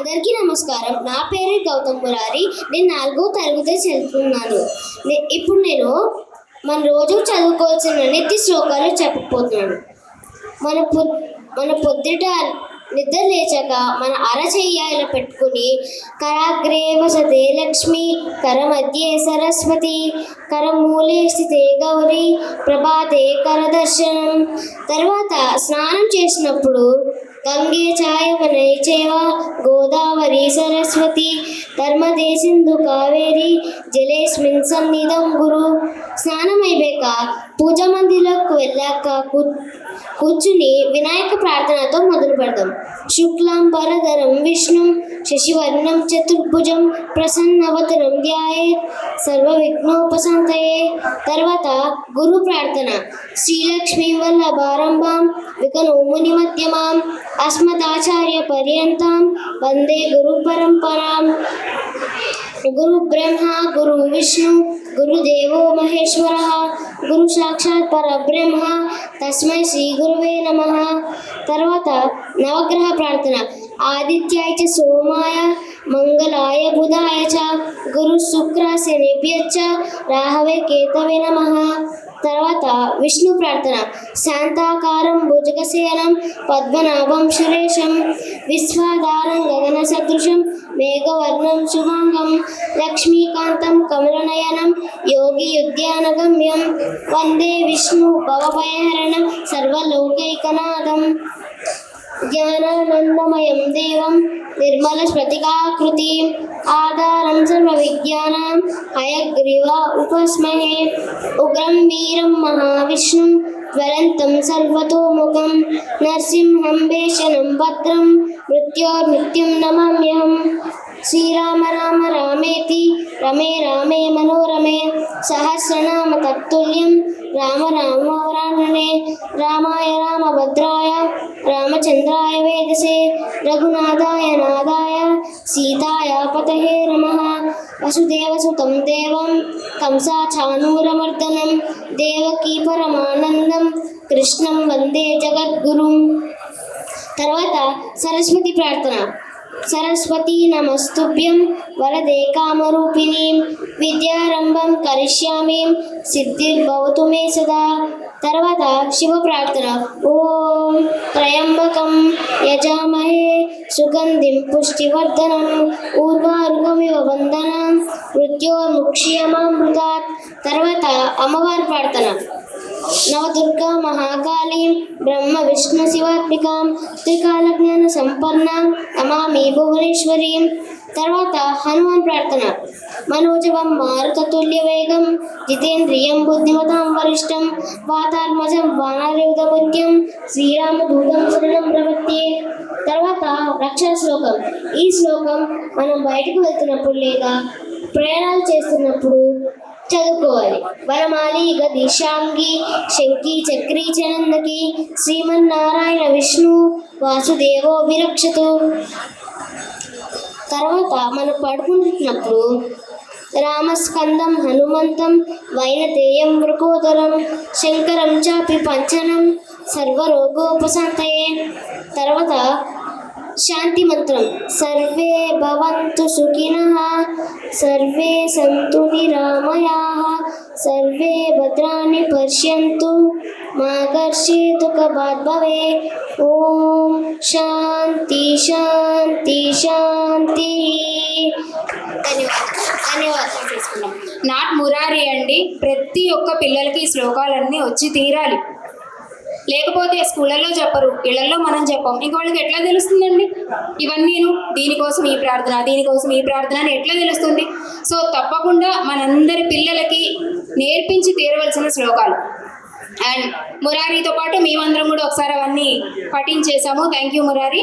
అందరికీ నమస్కారం. నా పేరు గౌతమ్ మురారి. నేను 4వ తరగతి చదువుతున్నాను. ఇప్పుడు నేను మన రోజు చదువుకోవాల్సిన నిత్య శ్లోకాలు చెప్పబోతున్నాను. మన పొద్దుట నిద్ర లేచాక మన అరచెయ్య ఇలా పెట్టుకుని కరాగ్రే వసతే లక్ష్మి, కరమధ్యే సరస్వతి, కరమూలే స్థితే గౌరీ, ప్రభాతే కరదర్శనం. తర్వాత స్నానం చేసినప్పుడు గంగే చాయవనై చేవ గోదావరి సరస్వతి ధర్మదే సింధు కావేరి జలేస్మిన్ సన్నిధం గురు. స్నానం అయిపోయాక పూజా మందిరంలోకి వెళ్ళాక కూర్చుని వినాయక ప్రార్థనతో మొదలు పెడదాం. శుక్లాంబరధరం విష్ణు శశివర్ణం చతుర్భుజం ప్రసన్నవదనం ధ్యాయేత్ సర్వ విఘ్నోపశాంతయే. తర్వాత గురు ప్రార్థన. శ్రీలక్ష్మీ వల్లభారంభాం వికనో ముని మధ్యమాం అస్మదాచార్య పర్యంతం వందే గురు పరంపరాం. గురు బ్రహ్మ గురు విష్ణు గురుదేవో మహేశ్వర గురు సాక్షాత్ పరబ్రహ్మ తస్మై శ్రీ గురువే నమః. తర్వాత నవగ్రహ ప్రార్థన. ఆదిత్యాయ చ సోమాయ మంగళాయ బుధాయ చ గురు శుక్ర శనిభ్యశ్చ రాహవే కేతవే నమః. తర్వాత విష్ణు ప్రార్థన. శాంతాకారం భుజగశయనం పద్మనాభం సురేశం విశ్వాధారం గగన సదృశం మేఘవర్ణం శుభాంగం లక్ష్మీకాంతం కమలనయనం యోగియుద్యానగమ్యం వందే విష్ణు భవభయహరణం సర్వలోకైకనాథం. జ్ఞానానందమయం దేవం నిర్మల స్ఫటికాకృతిం ఆధారం సర్వ విజ్ఞానం హయగ్రీవ ఉపస్మహే. ఉగ్రం వీరం మహావిష్ణుం జ్వలంతం సర్వతోముఖం నరసింహం భీషణం భద్రం మృత్యోర్మృత్యుం నమామ్యహం. శ్రీరామ రామ రామేతి రమే రామే మనోరమే సహస్రనామ తత్తుల్యం రామ రామవరాననే. రామాయ రామభద్రాయ రామచంద్రాయ వేదసే రఘునాథాయ నాదాయ సీతాయ పతహే నమః. వసుదేవసుతం దేవం కంసాచానూరమర్దనం దేవకీ పరమానందం కృష్ణం వందే జగద్గురుం. తర్వాత సరస్వతి ప్రార్థన. సరస్వతీ నమస్తుభ్యం వరదే కామరూపిణీం విద్యారంభం కరిష్యామి సిద్ధిర్భవతు మే సదా. తర్వాత శివ ప్రార్థన. ఓం త్రయంబకం యజామహే సుగంధిం పుష్టివర్ధనం ఊర్వారుకమివ వందనం మృత్యోర్ముక్ష్యమామృతాత్. తర్వాత అమ్మవారి ప్రార్థన. నవదుర్గా మహాకాళీం బ్రహ్మ విష్ణు శివాత్మికాం త్రికాలజ్ఞాన సంపన్నాం నమామి భువనేశ్వరీం. తర్వాత హనుమాన్ ప్రార్థన. మనోజవం మారుతతుల్య వేగం జితేంద్రియం బుద్ధిమతాం వరిష్టం వాతాత్మజం వానరయుధముఖ్యం శ్రీరామదూతం శరణం ప్రపత్యే. తర్వాత రక్షణ శ్లోకం. ఈ శ్లోకం మనం బయటకు వెళ్తున్నప్పుడు లేదా ప్రయాణాలు చేస్తున్నప్పుడు చదువుకోవాలి. వనమాలి గదిశాంగి శంకి చక్రీ చనందకి శ్రీమన్నారాయణ విష్ణు వాసుదేవో విరక్షతు. తర్వాత మనం పడుకుంటున్నప్పుడు రామస్కందం హనుమంతం వైనతేయం వృకోదరం శంకరం చాపి పంచనం సర్వరోగోపశాంతయే. తర్వాత శాంతి మంత్రం. సర్వే భవంతు సుఖినః సర్వే సంతు నిరామయాః సర్వే భద్రాణి పశ్యంతు మా కర్షిత్ దుఃఖభాగ్ భవేత్. ఓం శాంతి శాంతి శాంతి. ధన్యవాదాలు చేసుకున్నాం. నాట్ మురారి అండి. ప్రతి ఒక్క పిల్లలకి ఈ శ్లోకాలన్నీ వచ్చి తీరాలి. లేకపోతే స్కూళ్ళల్లో చెప్పరు, ఇళ్లలో మనం చెప్పాం, ఇంక వాళ్ళకి ఎట్లా తెలుస్తుందండి ఇవన్నీను? దీనికోసం ఈ ప్రార్థన, దీనికోసం ఈ ప్రార్థన అని ఎట్లా తెలుస్తుంది? సో తప్పకుండా మనందరి పిల్లలకి నేర్పించి తీరవలసిన శ్లోకాలు. అండ్ మురారితో పాటు మేమందరం కూడా ఒకసారి అవన్నీ పఠించేసాము. Thank you Murari.